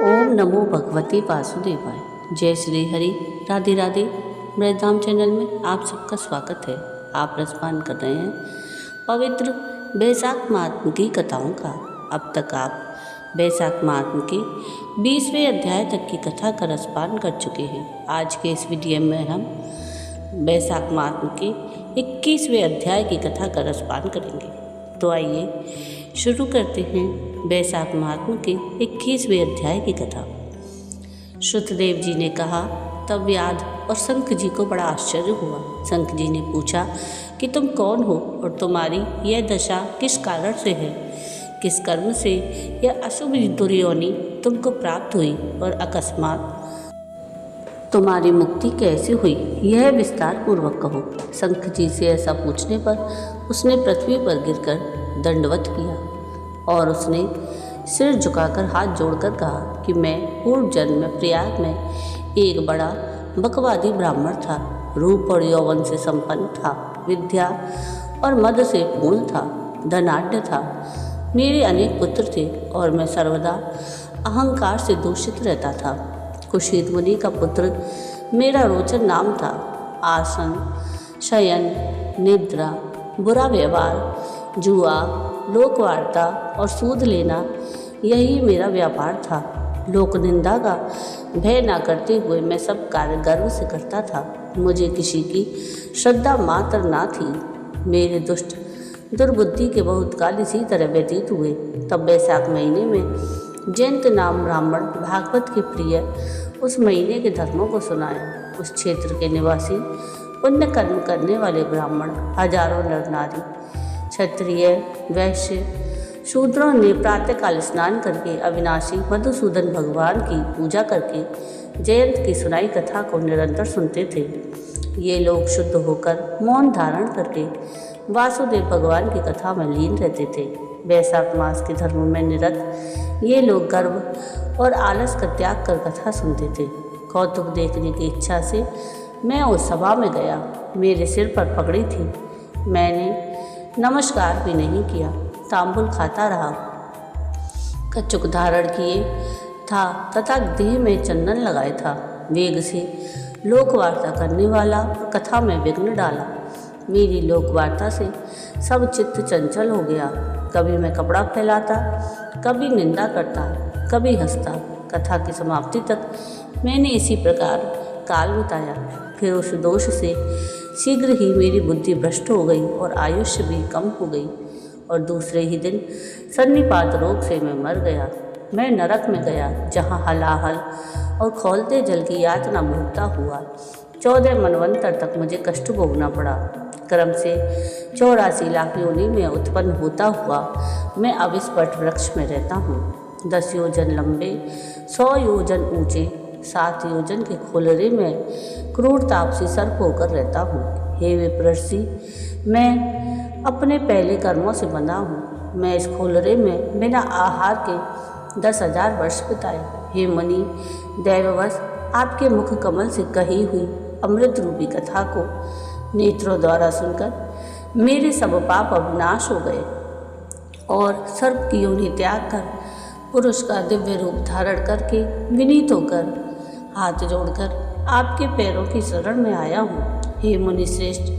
ओम नमो भगवते वासुदेवाय। जय श्री हरि। राधे राधे। मृतधाम चैनल में आप सबका स्वागत है। आप रसपान कर रहे हैं पवित्र बैसाख महात्म की कथाओं का। अब तक आप बैसाख महात्म के 20वें अध्याय तक की कथा का रसपान कर चुके हैं। आज के इस वीडियो में हम बैसाख महात्म के 21वें अध्याय की कथा का रसपान करेंगे। तो आइए शुरू करते हैं बैसाख महात्म के 21वें अध्याय की कथा। श्रुतदेव जी ने कहा, तब व्याध और शंख जी को बड़ा आश्चर्य हुआ। शंख जी ने पूछा कि तुम कौन हो और तुम्हारी यह दशा किस कारण से है? किस कर्म से यह अशुभ दुर्योनि तुमको प्राप्त हुई और अकस्मात तुम्हारी मुक्ति कैसे हुई? यह विस्तार पूर्वक कहो। शंख जी से ऐसा पूछने पर उसने पृथ्वी पर गिरकर दंडवत किया और उसने सिर झुकाकर हाथ जोड़कर कहा कि मैं पूर्व जन्म में प्रयाग में एक बड़ा बकवादी ब्राह्मण था। रूप और यौवन से संपन्न था, विद्या और मद से पूर्ण था, धनाढ्य था। मेरे अनेक पुत्र थे और मैं सर्वदा अहंकार से दूषित रहता था। कुशीत मुनि का पुत्र मेरा रोचन नाम था। आसन, शयन, निद्रा, बुरा व्यवहार, जुआ, लोकवार्ता और सूद लेना, यही मेरा व्यापार था। लोक निंदा का भय न करते हुए मैं सब कार्य गर्व से करता था। मुझे किसी की श्रद्धा मात्र ना थी। मेरे दुष्ट दुर्बुद्धि के बहुत काल इसी तरह व्यतीत हुए। तब बैसाख महीने में जयंत नाम ब्राह्मण भागवत के प्रिय उस महीने के धर्मों को सुनाया। उस क्षेत्र के निवासी पुण्य कर्म करने वाले ब्राह्मण हजारों नर नारी, क्षत्रिय, वैश्य, शूद्रों ने प्रातःकाल स्नान करके अविनाशी मधुसूदन भगवान की पूजा करके जयंत की सुनाई कथा को निरंतर सुनते थे। ये लोग शुद्ध होकर मौन धारण करके वासुदेव भगवान की कथा में लीन रहते थे। बैसाख मास के धर्म में निरत ये लोग गर्व और आलस का त्याग कर कथा सुनते थे। कौतुक देखने की इच्छा से मैं उस सभा में गया। मेरे सिर पर पगड़ी थी। मैंने नमस्कार भी नहीं किया, तांबुल खाता रहा, कच्छुक धारण किए था तथा देह में चंदन लगाए था। वेग से लोकवार्ता करने वाला और कथा में विघ्न डाला। मेरी लोकवार्ता से सब चित्त चंचल हो गया। कभी मैं कपड़ा फैलाता, कभी निंदा करता, कभी हंसता। कथा की समाप्ति तक मैंने इसी प्रकार काल बिताया। फिर उस दोष से शीघ्र ही मेरी बुद्धि भ्रष्ट हो गई और आयुष्य भी कम हो गई और दूसरे ही दिन सन्निपात रोग से मैं मर गया। मैं नरक में गया, जहाँ हलाहल और खौलते जल की यातना भोगता हुआ 14 मनवंतर तक मुझे कष्ट भोगना पड़ा। क्रम से 84 लाख योनि में उत्पन्न होता हुआ मैं अब इस वट वृक्ष में रहता हूँ। 10 योजन लंबे, 100 योजन ऊंचे, 7 योजन के खोलरे में क्रूर तापसी सर्प होकर रहता हूँ। हे विप्रर्षि, मैं अपने पहले कर्मों से बंधा हूँ। मैं इस खोलरे में बिना आहार के 10,000 वर्ष बिताए। हे मुनि, दैववश आपके मुख कमल से कही हुई अमृत रूपी कथा को नेत्रों द्वारा सुनकर मेरे सब पाप अब नाश हो गए और सर्प की योनि त्याग कर पुरुष का दिव्य रूप धारण करके विनीत होकर हाथ जोड़कर आपके पैरों की शरण में आया हूँ। हे मुनि श्रेष्ठ,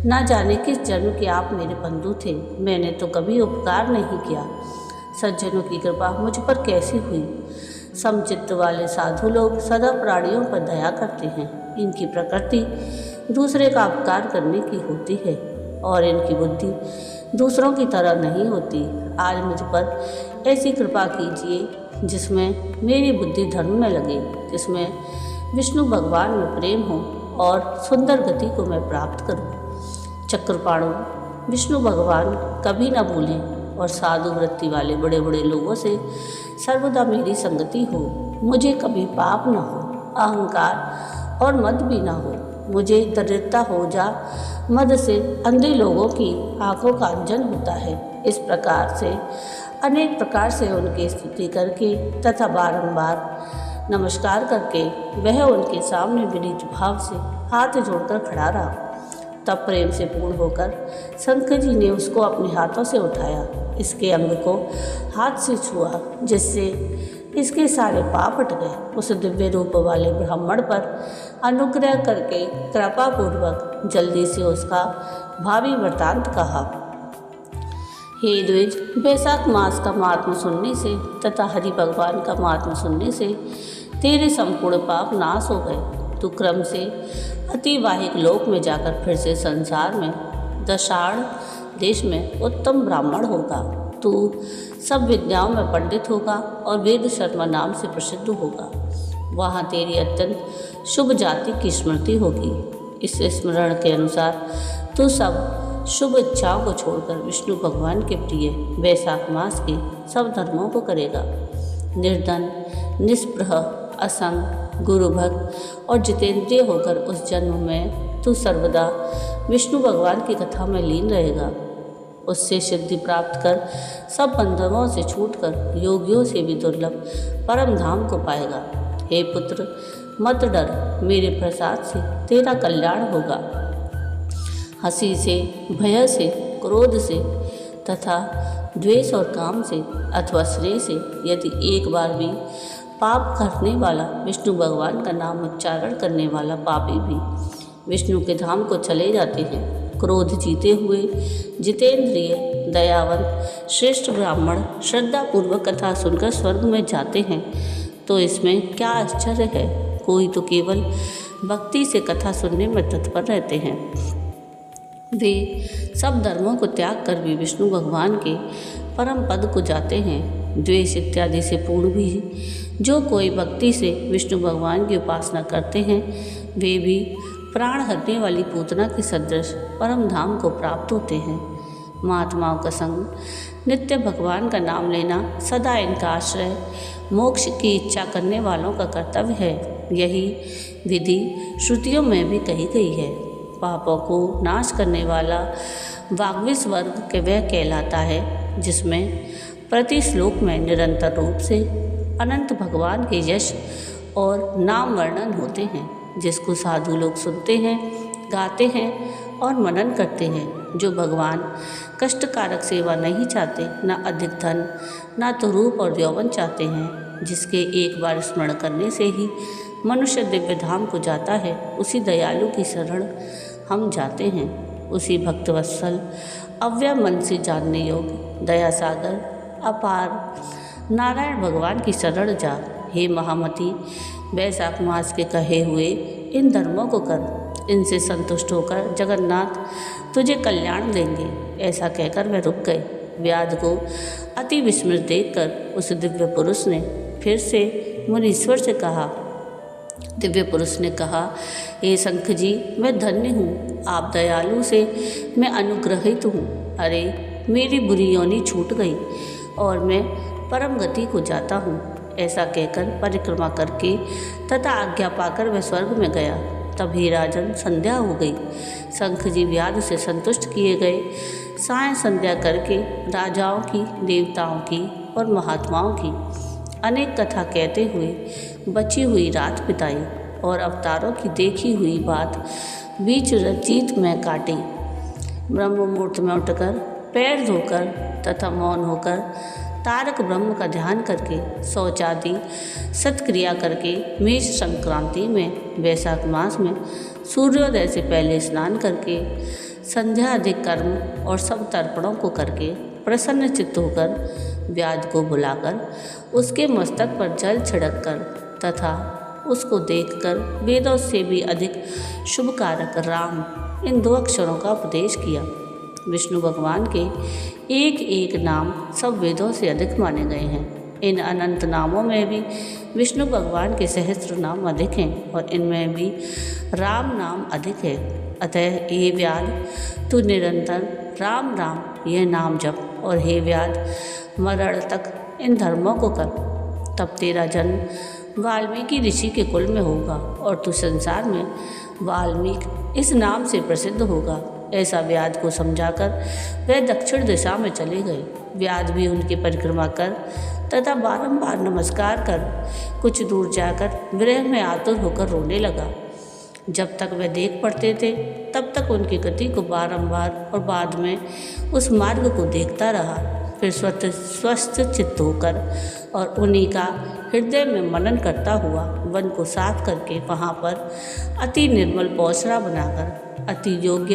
न जाने किस जन्म के आप मेरे बंधु थे। मैंने तो कभी उपकार नहीं किया। सज्जनों की कृपा मुझ पर कैसी हुई? समचित्त वाले साधु लोग सदा प्राणियों पर दया करते हैं। इनकी प्रकृति दूसरे का उपकार करने की होती है और इनकी बुद्धि दूसरों की तरह नहीं होती। आज मुझ पर ऐसी कृपा कीजिए जिसमें मेरी बुद्धि धर्म में लगे, जिसमें विष्णु भगवान में प्रेम हो और सुंदर गति को मैं प्राप्त करूं। चक्रपाणु विष्णु भगवान कभी न भूलें और साधु वृत्ति वाले बड़े बड़े लोगों से सर्वदा मेरी संगति हो। मुझे कभी पाप न हो, अहंकार और मद भी न हो। मुझे दरिद्रता हो जा, मद से अंधे लोगों की आंखों का अंजन होता है। इस प्रकार से अनेक प्रकार से उनकी स्तुति करके तथा बारंबार नमस्कार करके वह उनके सामने विनीत भाव से हाथ जोड़कर खड़ा रहा। तब प्रेम से पूर्ण होकर शंकर जी ने उसको अपने हाथों से उठाया इसके अंग को हाथ से छुआ, जिससे इसके सारे पाप हट गए। उस दिव्य रूप वाले ब्राह्मण पर अनुग्रह करके कृपापूर्वक जल्दी से उसका भावी वृत्तांत कहा। हे द्विज, वैशाख मास का महात्म सुनने से तथा हरि भगवान का महात्म सुनने से तेरे संपूर्ण पाप नाश हो गए। तू क्रम से अतिवाहिक लोक में जाकर फिर से संसार में दशाण देश में उत्तम ब्राह्मण होगा। तू सब विद्याओं में पंडित होगा और वेद शर्मा नाम से प्रसिद्ध होगा। वहाँ तेरी अत्यंत शुभ जाति की स्मृति होगी। इस स्मरण के अनुसार तू सब शुभ इच्छाओं को छोड़कर विष्णु भगवान के प्रिय वैशाख मास के सब धर्मों को करेगा। निर्धन, निष्प्रह, असंग, गुरुभक्त और जितेंद्रिय होकर उस जन्म में तू सर्वदा विष्णु भगवान की कथा में लीन रहेगा। उससे सिद्धि प्राप्त कर सब बंधनों से छूटकर योगियों से भी दुर्लभ परम धाम को पाएगा। हे पुत्र, मत डर, मेरे प्रसाद से तेरा कल्याण होगा। हंसी से, भय से, क्रोध से तथा द्वेष और काम से अथवा स्नेह से यदि एक बार भी पाप करने वाला, विष्णु भगवान का नाम उच्चारण करने वाला पापी भी विष्णु के धाम को चले जाते हैं। क्रोध जीते हुए जितेंद्रिय, दयावंत, श्रेष्ठ ब्राह्मण श्रद्धापूर्वक कथा सुनकर स्वर्ग में जाते हैं, तो इसमें क्या आश्चर्य है। कोई तो केवल भक्ति से कथा सुनने में तत्पर रहते हैं। वे सब धर्मों को त्याग कर भी विष्णु भगवान के परम पद को जाते हैं। द्वेष इत्यादि से पूर्ण भी जो कोई भक्ति से विष्णु भगवान की उपासना करते हैं, वे भी प्राण हरने वाली पूतना के सदृश परम धाम को प्राप्त होते हैं। महात्माओं का संग, नित्य भगवान का नाम लेना सदा इनका आश्रय, मोक्ष की इच्छा करने वालों का कर्तव्य है। यही विधि श्रुतियों में भी कही गई है। पापों को नाश करने वाला वाग्विस वर्ग के वह कहलाता है जिसमें प्रति श्लोक में निरंतर रूप से अनंत भगवान के यश और नाम वर्णन होते हैं, जिसको साधु लोग सुनते हैं, गाते हैं और मनन करते हैं। जो भगवान कष्टकारक सेवा नहीं चाहते, न अधिक धन, न तो रूप और यौवन चाहते हैं, जिसके एक बार स्मरण करने से ही मनुष्य दिव्य धाम को जाता है, उसी दयालु की शरण हम जाते हैं। उसी भक्तवत्सल, अव्यय मन से जानने योग्य, दया सागर, अपार नारायण भगवान की शरण जा। हे महामती, वैशाख मास के कहे हुए इन धर्मों को कर, इनसे संतुष्ट होकर जगन्नाथ तुझे कल्याण देंगे। ऐसा कहकर वह रुक गए। व्याध को अति विस्मृत देखकर उस दिव्य पुरुष ने फिर से मुनीश्वर से कहा। दिव्य पुरुष ने कहा, हे शंख जी, मैं धन्य हूँ, आप दयालु से मैं अनुग्रहित हूँ। अरे, मेरी बुरी योनि छूट गई और मैं परम गति को जाता हूँ। ऐसा कहकर परिक्रमा करके तथा आज्ञा पाकर वह स्वर्ग में गया। तभी राजन संध्या हो गई। शंख जी व्याध से संतुष्ट किए गए। साय संध्या करके राजाओं की, देवताओं की और महात्माओं की अनेक कथा कहते हुए बची हुई रात बिताई और अवतारों की देखी हुई बात बीच रचित में काटी। ब्रह्म मुहूर्त में उठकर, पैर धोकर तथा मौन होकर तारक ब्रह्म का ध्यान करके, शौचादि सत्क्रिया करके, मेष संक्रांति में वैशाख मास में सूर्योदय से पहले स्नान करके, संध्या अधिक कर्म और सब तर्पणों को करके प्रसन्न चित्त होकर व्याध को बुलाकर उसके मस्तक पर जल छिड़क कर तथा उसको देखकर वेदों से भी अधिक शुभ कारक राम, इन 2 अक्षरों का उपदेश किया। विष्णु भगवान के एक एक नाम सब वेदों से अधिक माने गए हैं। इन अनंत नामों में भी विष्णु भगवान के सहस्त्र नाम अधिक हैं और इनमें भी राम नाम अधिक है। अतः हे व्याध, तू निरंतर राम राम यह नाम जप और हे व्याध, मरण तक इन धर्मों को कर, तब तेरा जन्म वाल्मीकि ऋषि के कुल में होगा और तू संसार में वाल्मीकि इस नाम से प्रसिद्ध होगा। ऐसा व्याध को समझाकर वह दक्षिण दिशा में चले गए। व्याध भी उनकी परिक्रमा कर तथा बारंबार नमस्कार कर कुछ दूर जाकर विरह में आतुर होकर रोने लगा। जब तक वह देख पड़ते थे तब तक उनकी गति को बारंबार और बाद में उस मार्ग को देखता रहा। फिर स्वस्थ चित्त होकर और उन्हीं का हृदय में मनन करता हुआ वन को साफ करके वहाँ पर अति निर्मल पौसरा बनाकर अति योग्य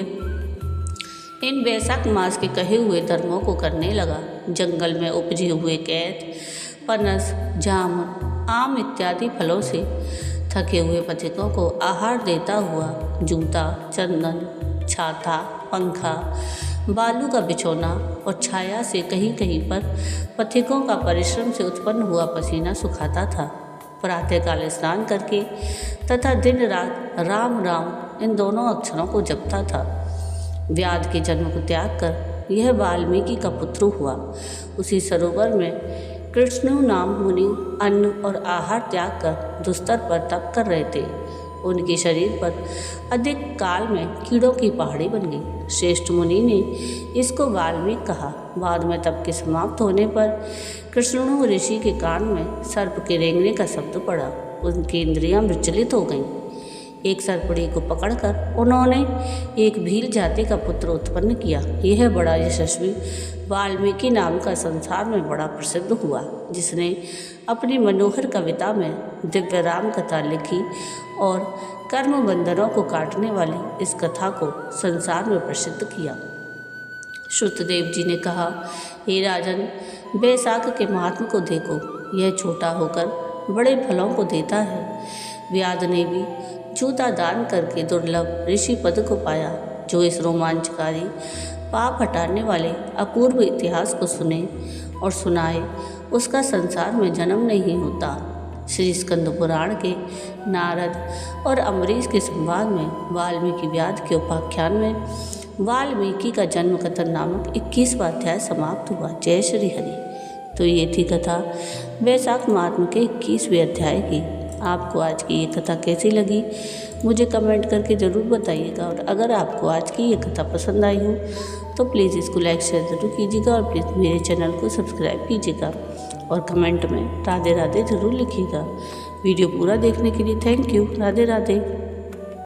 इन वैशाख मास के कहे हुए धर्मों को करने लगा। जंगल में उपजे हुए कैद, पनस, जामुन, आम इत्यादि फलों से थके हुए पथिकों को आहार देता हुआ जूता, चंदन, छाता, पंखा, बालू का बिछौना और छाया से कहीं कहीं पर पथिकों का परिश्रम से उत्पन्न हुआ पसीना सुखाता था। प्रातःकाल स्नान करके तथा दिन रात राम राम इन दोनों अक्षरों को जपता था। व्याध के जन्म को त्याग कर यह वाल्मीकि का पुत्र हुआ। उसी सरोवर में कृष्णु नाम मुनि अन्न और आहार त्याग कर दुस्तर पर तप कर रहे थे। उनके शरीर पर अधिक काल में कीड़ों की पहाड़ी बन गई। श्रेष्ठ मुनि ने इसको वाल्मीकि कहा। बाद में तप के समाप्त होने पर कृष्णु ऋषि के कान में सर्प के रेंगने का शब्द पड़ा। उनकी इंद्रियां विचलित हो गईं। एक सर्पड़ी को पकड़कर उन्होंने एक भील जाति का पुत्र उत्पन्न किया। यह बड़ा यशस्वी वाल्मीकि नाम का संसार में बड़ा प्रसिद्ध हुआ, जिसने अपनी मनोहर कविता में दिव्य राम कथा लिखी और कर्म बंधनों को काटने वाली इस कथा को संसार में प्रसिद्ध किया। श्रुतदेव जी ने कहा, हे राजन, बैसाख के महात्म को देखो, यह छोटा होकर बड़े फलों को देता है। व्याध ने भी जूता दान करके दुर्लभ ऋषि पद को पाया। जो इस रोमांचकारी पाप हटाने वाले अपूर्व इतिहास को सुने और सुनाए, उसका संसार में जन्म नहीं होता। श्री स्कंद पुराण के नारद और अम्बरीश के संवाद में वाल्मीकि व्याध के उपाख्यान में वाल्मीकि का जन्म कथन नामक 21वां अध्याय समाप्त हुआ। जय श्री हरि। तो ये थी कथा वैशाख महात्म के 21वें अध्याय की। आपको आज की ये कथा कैसी लगी मुझे कमेंट करके ज़रूर बताइएगा। और अगर आपको आज की ये कथा पसंद आई हो तो प्लीज़ इसको लाइक शेयर ज़रूर कीजिएगा और प्लीज़ मेरे चैनल को सब्सक्राइब कीजिएगा और कमेंट में राधे राधे ज़रूर लिखिएगा। वीडियो पूरा देखने के लिए थैंक यू। राधे राधे।